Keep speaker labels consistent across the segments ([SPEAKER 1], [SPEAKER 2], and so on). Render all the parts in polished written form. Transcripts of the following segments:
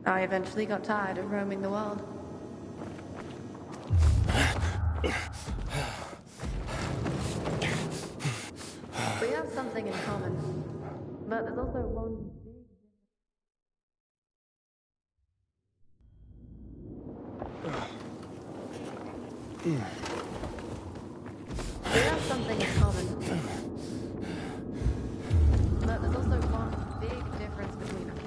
[SPEAKER 1] I eventually got tired of roaming the world. We have something in common, but there's also one big... We have something in common, but there's also one big difference between us.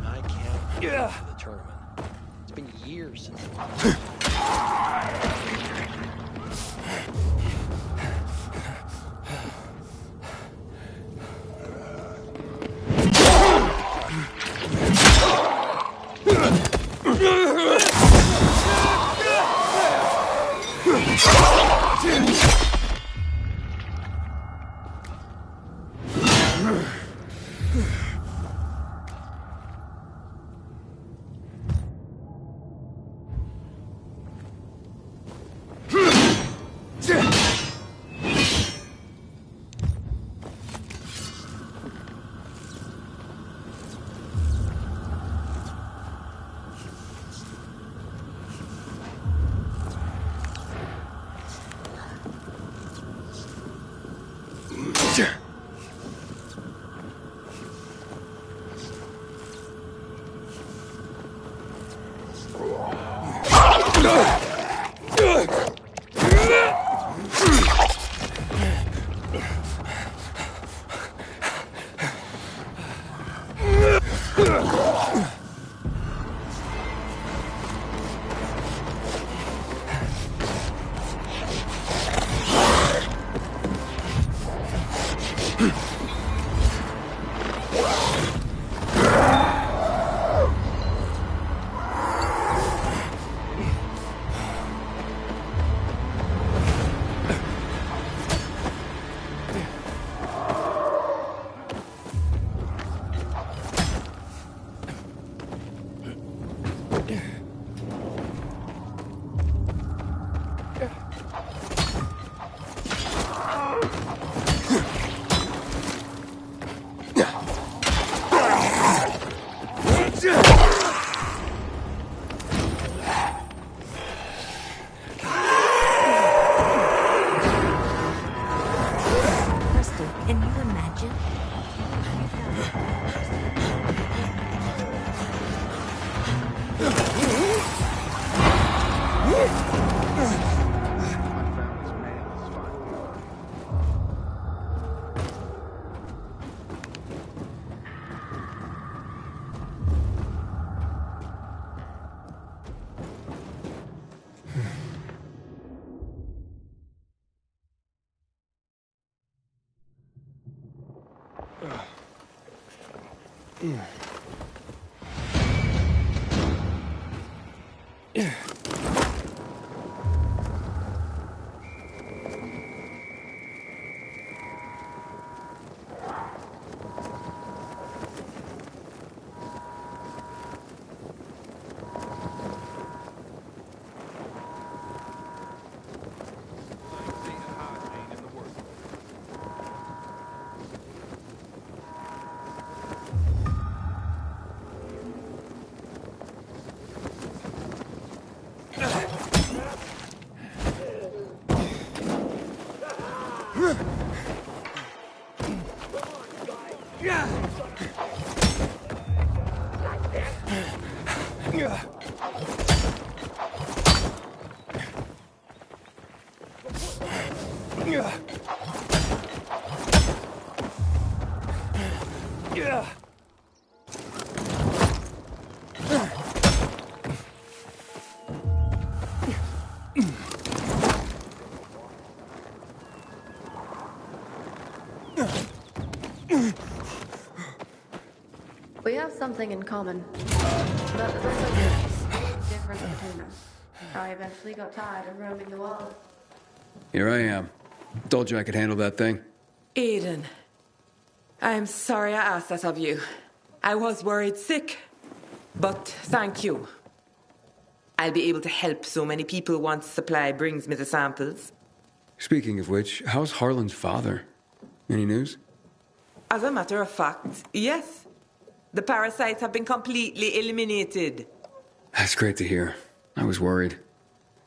[SPEAKER 2] I can't wait for the tournament. It's been years since.
[SPEAKER 1] We have something in common, but there's also a difference between us. I eventually got tired of roaming the world.
[SPEAKER 3] Here I am. Told you I could handle that thing.
[SPEAKER 4] Aiden, I'm sorry I asked that of you. I was worried sick, but thank you. I'll be able to help so many people once Supply brings me the samples.
[SPEAKER 3] Speaking of which, how's Harlan's father? Any news?
[SPEAKER 4] As a matter of fact, yes. The parasites have been completely eliminated.
[SPEAKER 3] That's great to hear. I was worried.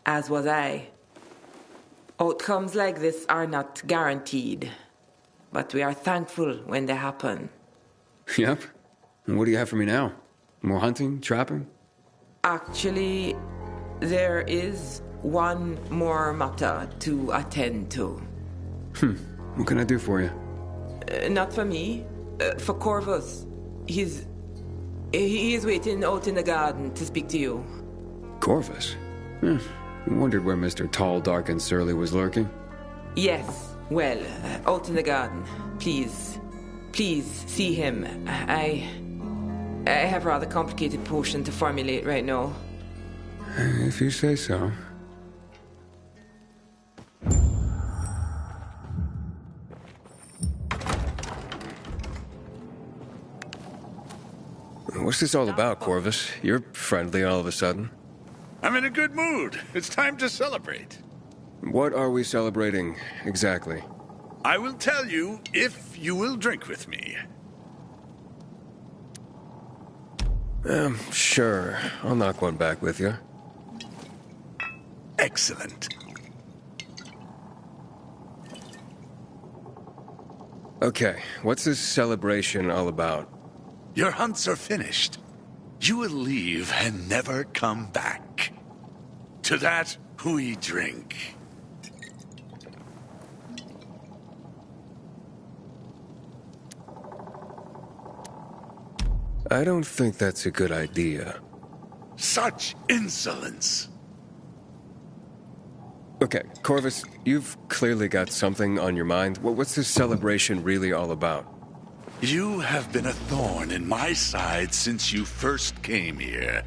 [SPEAKER 4] As was I. Outcomes like this are not guaranteed, but we are thankful when they happen.
[SPEAKER 3] Yep. And what do you have for me now? More hunting? Trapping?
[SPEAKER 4] Actually, there is one more matter to attend to.
[SPEAKER 3] What can I do for you?
[SPEAKER 4] Not for me, for Corvus. He is waiting out in the garden to speak to you.
[SPEAKER 3] Corvus? I wondered where Mr. Tall, Dark, and Surly was lurking.
[SPEAKER 4] Yes, well, out in the garden. Please see him. I have a rather complicated potion to formulate right now.
[SPEAKER 3] If you say so. What's this all about, Corvus? You're friendly all of a sudden.
[SPEAKER 5] I'm in a good mood. It's time to celebrate.
[SPEAKER 3] What are we celebrating, exactly?
[SPEAKER 5] I will tell you if you will drink with me.
[SPEAKER 3] Sure. I'll knock one back with you.
[SPEAKER 5] Excellent.
[SPEAKER 3] Okay, what's this celebration all about?
[SPEAKER 5] Your hunts are finished. You will leave and never come back. To that, we drink.
[SPEAKER 3] I don't think that's a good idea.
[SPEAKER 5] Such insolence.
[SPEAKER 3] Okay, Corvus, you've clearly got something on your mind. What's this celebration really all about?
[SPEAKER 5] You have been a thorn in my side since you first came here.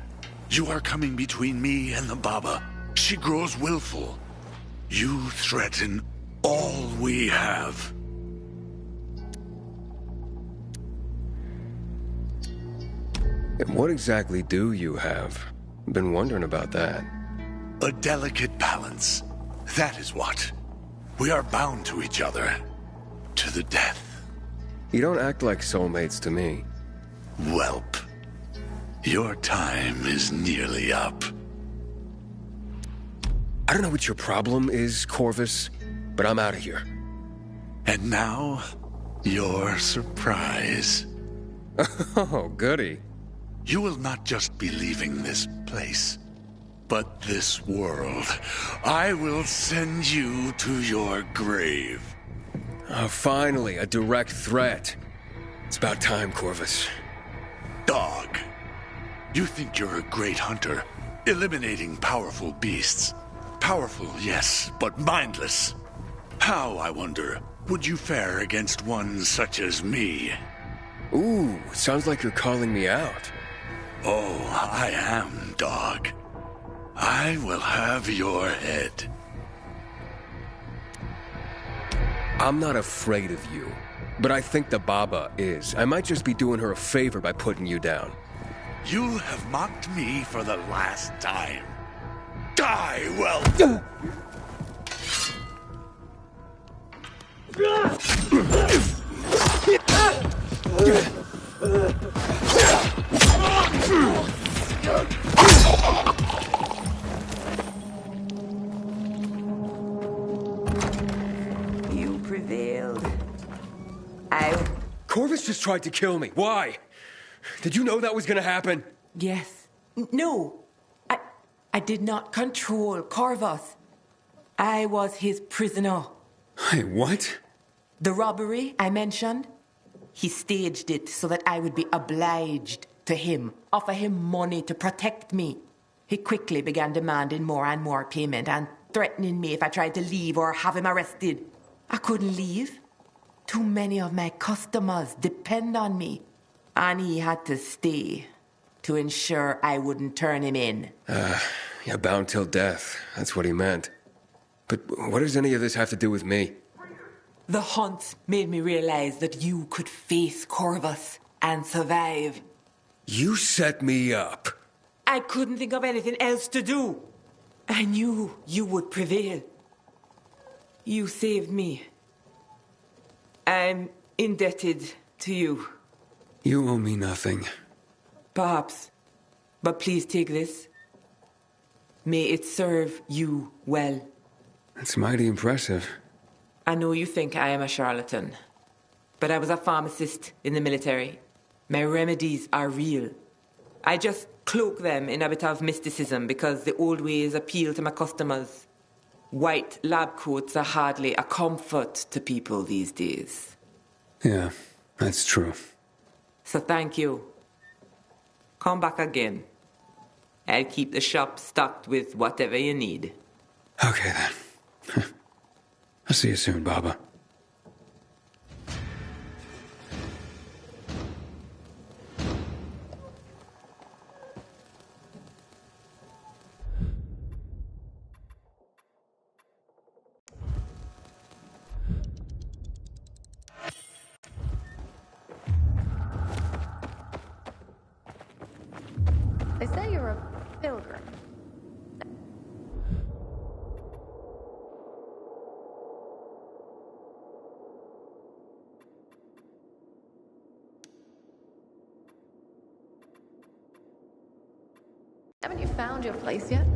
[SPEAKER 5] You are coming between me and the Baba. She grows willful. You threaten all we have.
[SPEAKER 3] And what exactly do you have? Been wondering about that.
[SPEAKER 5] A delicate balance. That is what. We are bound to each other. To the death.
[SPEAKER 3] You don't act like soulmates to me.
[SPEAKER 5] Whelp. Your time is nearly up.
[SPEAKER 3] I don't know what your problem is, Corvus, but I'm out of here.
[SPEAKER 5] And now, your surprise.
[SPEAKER 3] Oh, goody.
[SPEAKER 5] You will not just be leaving this place, but this world. I will send you to your grave.
[SPEAKER 3] Oh, finally, a direct threat. It's about time, Corvus.
[SPEAKER 5] Dog. You think you're a great hunter, eliminating powerful beasts. Powerful, yes, but mindless. How, I wonder, would you fare against one such as me?
[SPEAKER 3] Ooh, sounds like you're calling me out.
[SPEAKER 5] Oh, I am, dog. I will have your head.
[SPEAKER 3] I'm not afraid of you, but I think the Baba is. I might just be doing her a favor by putting you down.
[SPEAKER 5] You have mocked me for the last time. Die, well.
[SPEAKER 4] You failed.
[SPEAKER 3] Corvus just tried to kill me. Why? Did you know that was gonna happen?
[SPEAKER 4] Yes. No. I did not control Corvus. I was his prisoner.
[SPEAKER 3] Hey, what?
[SPEAKER 4] The robbery I mentioned, he staged it so that I would be obliged to him, offer him money to protect me. He quickly began demanding more and more payment and threatening me if I tried to leave or have him arrested. I couldn't leave. Too many of my customers depend on me. And he had to stay to ensure I wouldn't turn him in.
[SPEAKER 3] Yeah, bound till death. That's what he meant. But what does any of this have to do with me?
[SPEAKER 4] The hunt made me realize that you could face Corvus and survive.
[SPEAKER 3] You set me up.
[SPEAKER 4] I couldn't think of anything else to do. I knew you would prevail. You saved me. I'm indebted to you.
[SPEAKER 3] You owe me nothing.
[SPEAKER 4] Perhaps. But please take this. May it serve you well.
[SPEAKER 3] That's mighty impressive.
[SPEAKER 4] I know you think I am a charlatan, but I was a pharmacist in the military. My remedies are real. I just cloak them in a bit of mysticism because the old ways appeal to my customers. White lab coats are hardly a comfort to people these days.
[SPEAKER 3] Yeah, that's true.
[SPEAKER 4] So thank you. Come back again. I'll keep the shop stocked with whatever you need.
[SPEAKER 3] Okay, then. I'll see you soon, Baba.
[SPEAKER 1] They say you're a pilgrim. Haven't you found your place yet?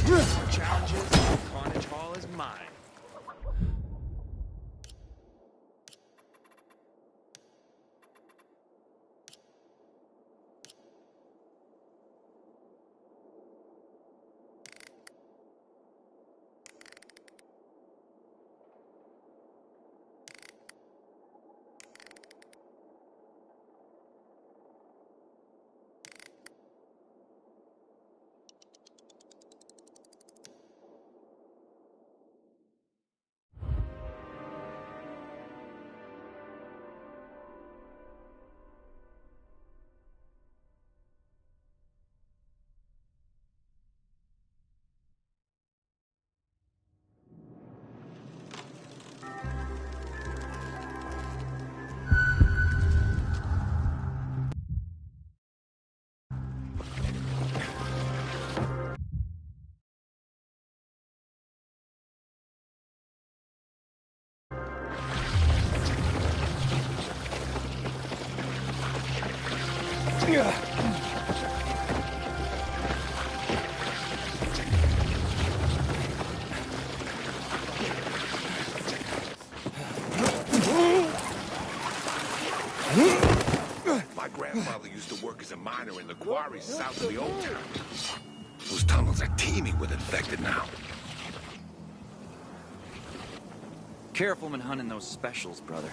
[SPEAKER 2] More challenges, Carnage Hall is mine.
[SPEAKER 6] My grandfather used to work as a miner in the quarries south of the old town. Those tunnels are teeming with infected now.
[SPEAKER 7] Careful when hunting those specials, brother.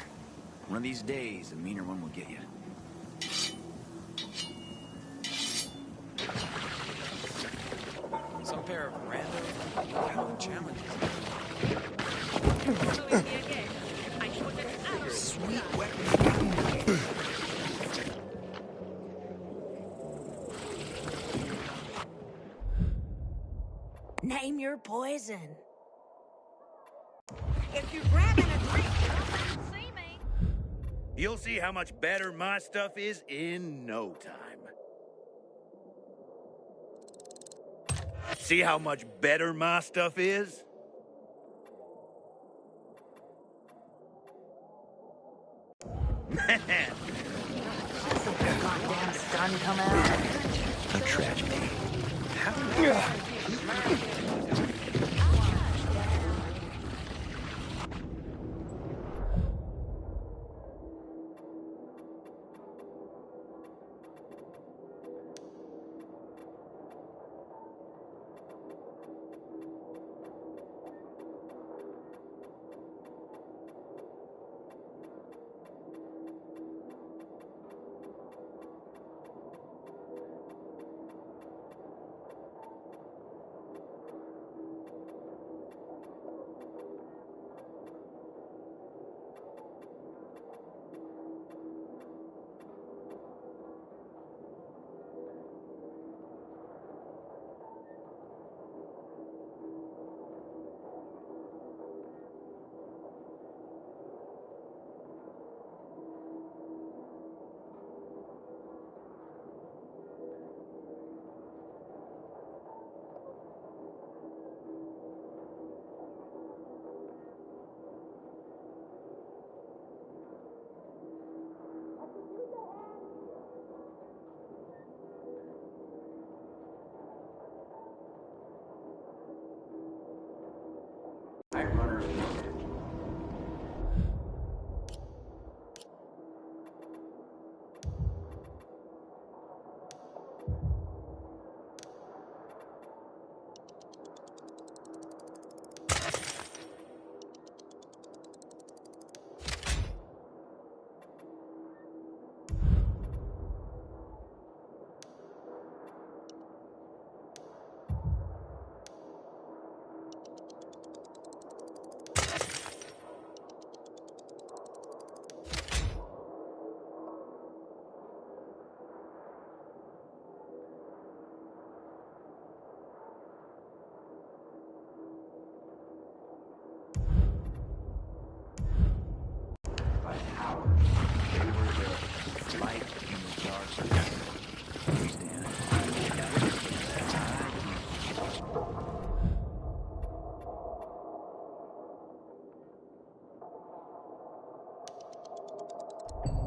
[SPEAKER 7] One of these days, a meaner one will get you.
[SPEAKER 2] Some pair of random challenges.
[SPEAKER 6] Sweet wet.
[SPEAKER 8] Name your poison. If you're grabbing a drink, come and see me.
[SPEAKER 9] You'll see how much better my stuff is in no time. See how much better my stuff is? Man,
[SPEAKER 8] Goddamn sun come out.
[SPEAKER 7] A tragedy.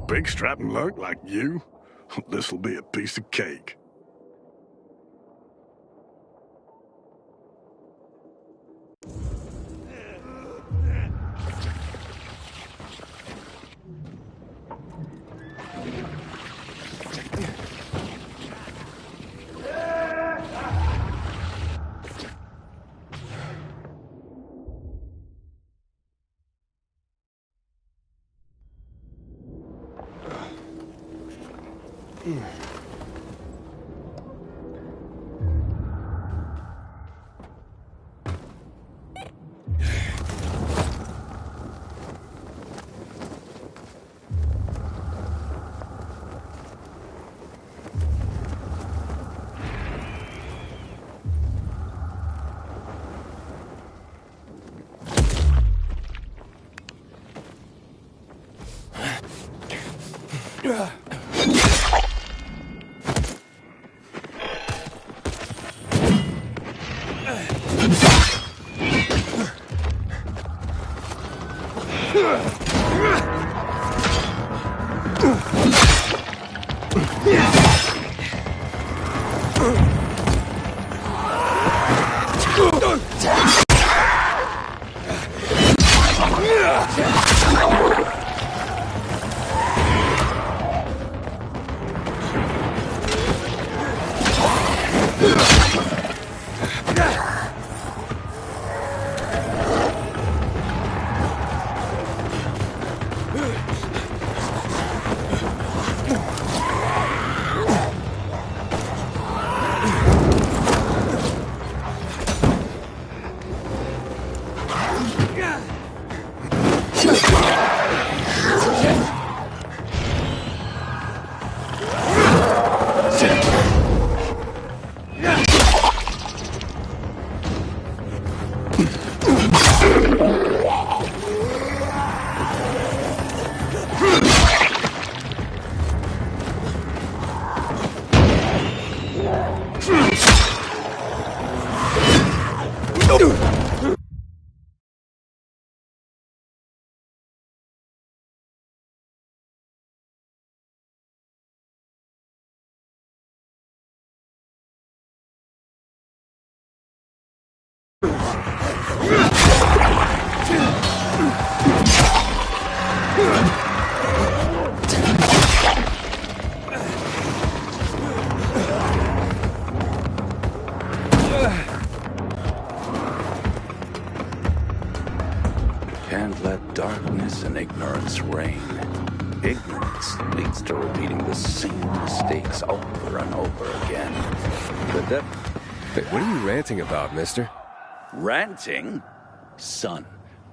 [SPEAKER 5] Big strapping lurk like you? This'll be a piece of cake. Can't let darkness and ignorance reign. Ignorance leads to repeating the same mistakes over and over again.
[SPEAKER 3] Hey, what are you ranting about, mister?
[SPEAKER 5] Ranting? Son,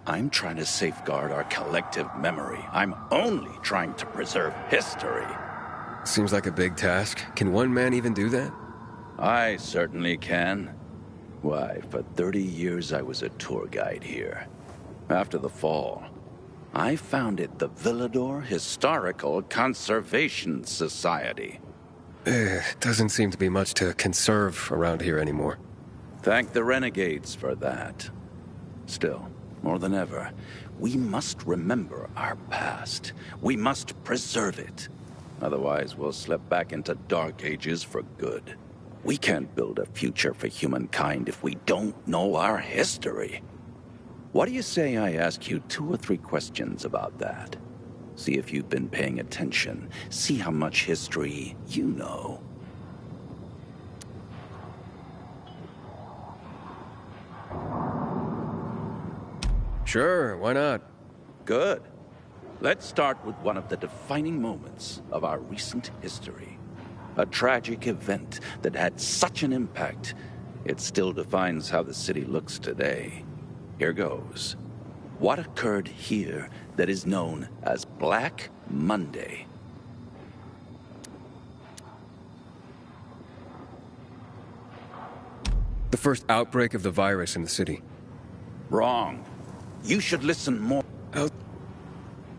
[SPEAKER 5] I'm trying to safeguard our collective memory. I'm only trying to preserve history.
[SPEAKER 3] Seems like a big task. Can one man even do that?
[SPEAKER 5] I certainly can. Why, for 30 years I was a tour guide here. After the fall, I founded the Villador Historical Conservation Society.
[SPEAKER 3] Doesn't seem to be much to conserve around here anymore.
[SPEAKER 5] Thank the renegades for that. Still, more than ever, we must remember our past. We must preserve it. Otherwise, we'll slip back into dark ages for good. We can't build a future for humankind if we don't know our history. What do you say I ask you 2 or 3 questions about that? See if you've been paying attention. See how much history you know.
[SPEAKER 3] Sure, why not?
[SPEAKER 5] Good. Let's start with one of the defining moments of our recent history. A tragic event that had such an impact, it still defines how the city looks today. Here goes. What occurred here that is known as Black Monday?
[SPEAKER 3] The first outbreak of the virus in the city.
[SPEAKER 5] Wrong. You should listen more.
[SPEAKER 3] Oh.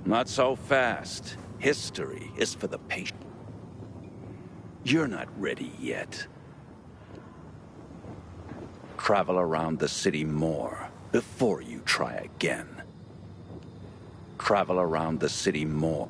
[SPEAKER 5] Not so fast. History is for the patient. You're not ready yet. Travel around the city more before you try again. Travel around the city more.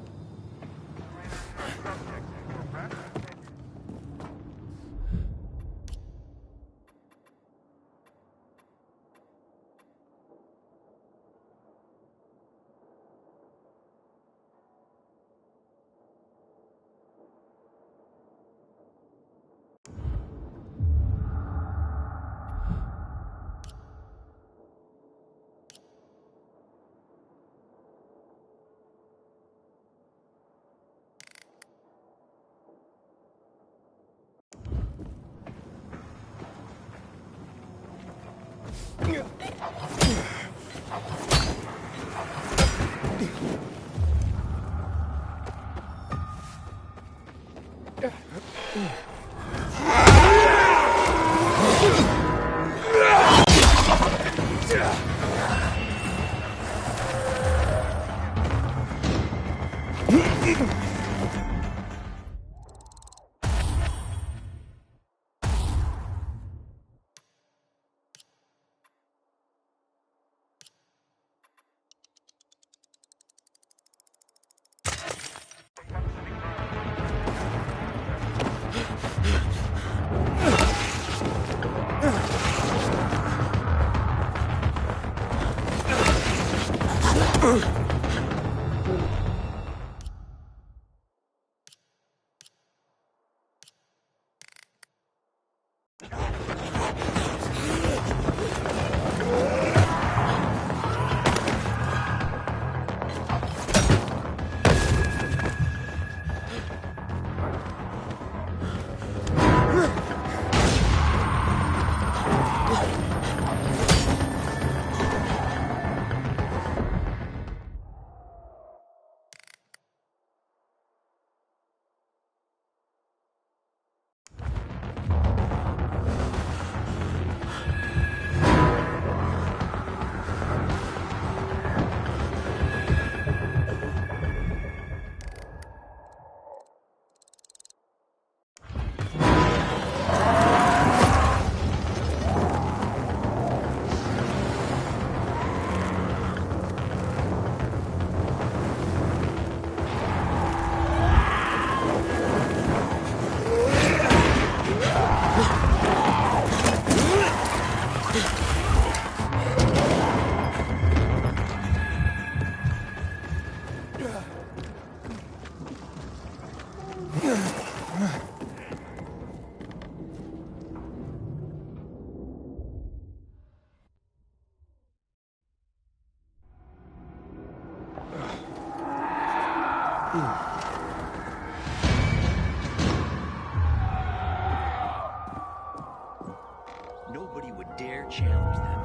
[SPEAKER 7] Nobody would dare challenge them.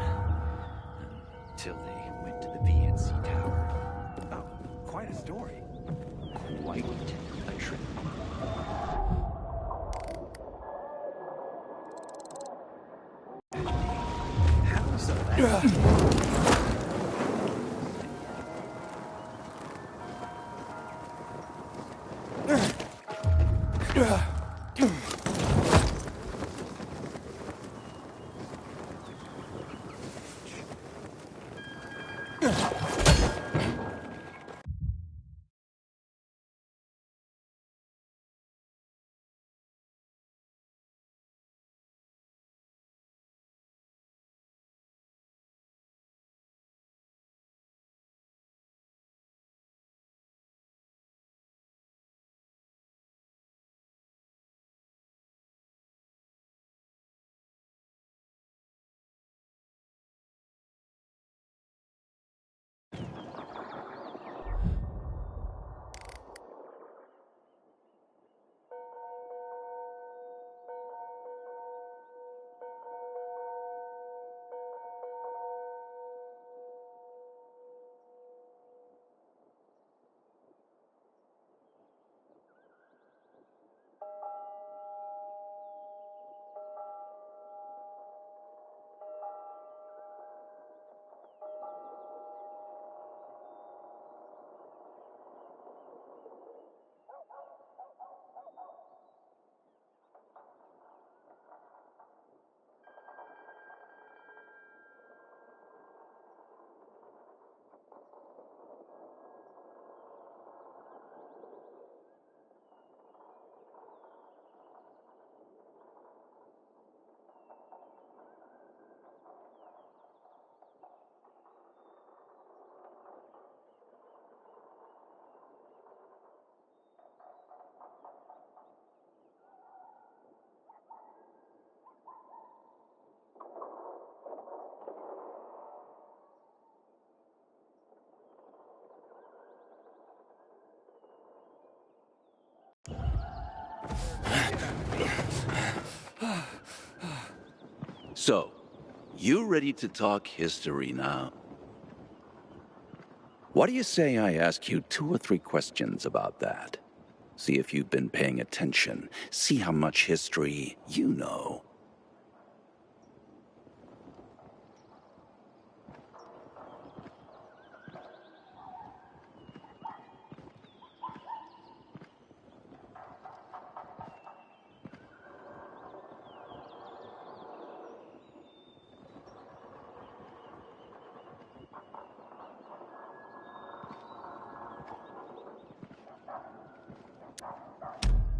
[SPEAKER 7] Until they went to the VNC Tower.
[SPEAKER 6] Oh, quite a story.
[SPEAKER 7] Quite a trip.
[SPEAKER 6] How so that?
[SPEAKER 5] So, you ready to talk history now? What do you say I ask you 2 or 3 questions about that? See if you've been paying attention. See how much history you know.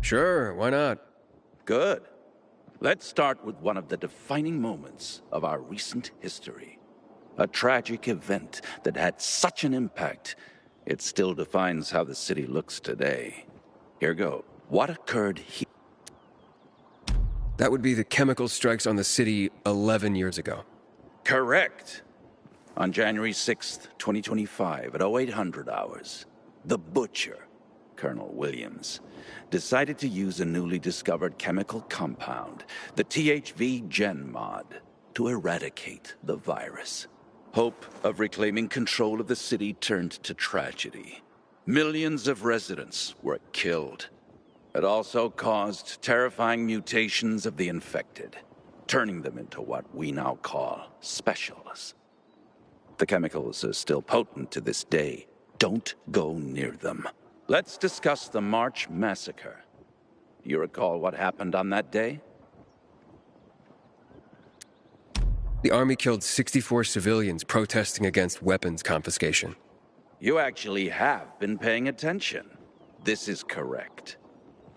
[SPEAKER 3] Sure, why not?
[SPEAKER 10] Good. Let's start with one of the defining moments of our recent history. A tragic event that had such an impact, it still defines how the city looks today. Here goes. What occurred here?
[SPEAKER 3] That would be the chemical strikes on the city 11 years ago.
[SPEAKER 10] Correct. On January 6th, 2025, at 0800 hours, the Butcher, Colonel Williams, decided to use a newly discovered chemical compound, the THV Gen Mod, to eradicate the virus. Hope of reclaiming control of the city turned to tragedy. Millions of residents were killed. It also caused terrifying mutations of the infected, turning them into what we now call specials. The chemicals are still potent to this day. Don't go near them. Let's discuss the March Massacre. Do you recall what happened on that day?
[SPEAKER 3] The army killed 64 civilians protesting against weapons confiscation.
[SPEAKER 10] You actually have been paying attention. This is correct.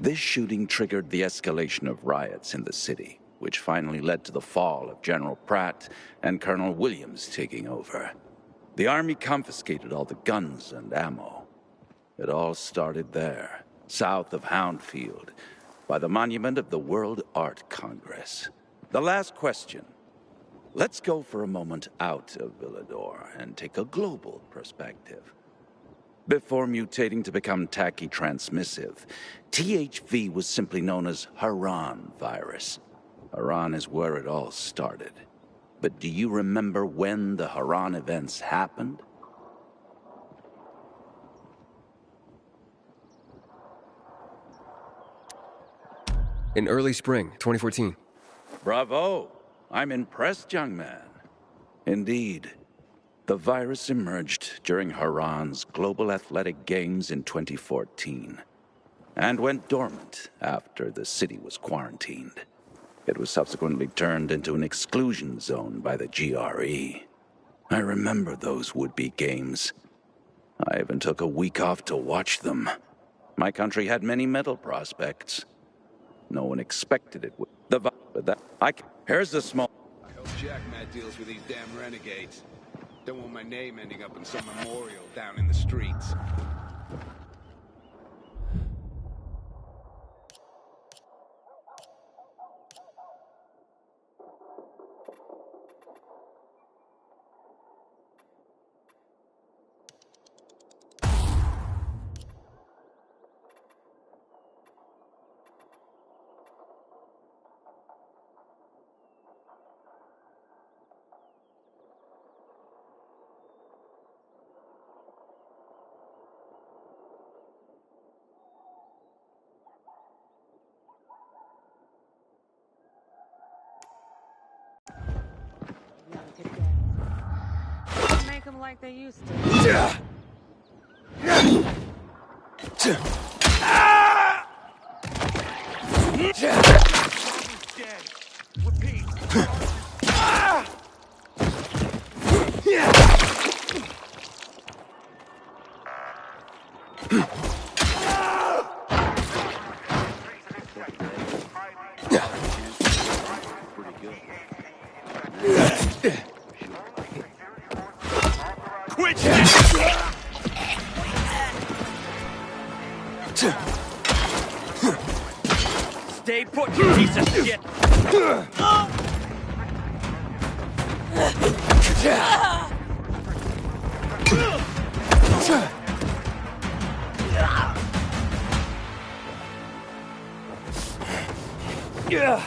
[SPEAKER 10] This shooting triggered the escalation of riots in the city, which finally led to the fall of General Pratt and Colonel Williams taking over. The army confiscated all the guns and ammo. It all started there, south of Houndfield, by the monument of the World Art Congress. The last question. Let's go for a moment out of Villador and take a global perspective. Before mutating to become tacky transmissive, THV was simply known as Haran virus. Haran is where it all started. But do you remember when the Haran events happened?
[SPEAKER 3] In early spring, 2014.
[SPEAKER 10] Bravo! I'm impressed, young man. Indeed. The virus emerged during Haran's Global Athletic Games in 2014 and went dormant after the city was quarantined. It was subsequently turned into an exclusion zone by the GRE. I remember those would-be games. I even took a week off to watch them. My country had many medal prospects. No one expected it would. Here's the small...
[SPEAKER 6] I hope Jack Matt deals with these damn renegades. Don't want my name ending up in some memorial down in the streets.
[SPEAKER 8] Make them like they used to.
[SPEAKER 6] Repeat.
[SPEAKER 9] Quit that! Stay put, you piece of shit! Yeah.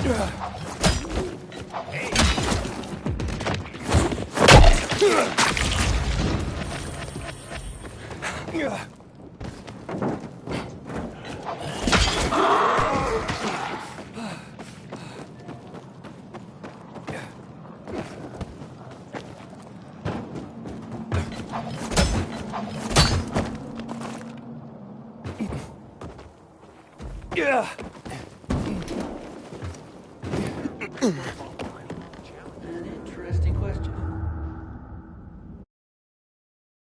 [SPEAKER 3] Yeah.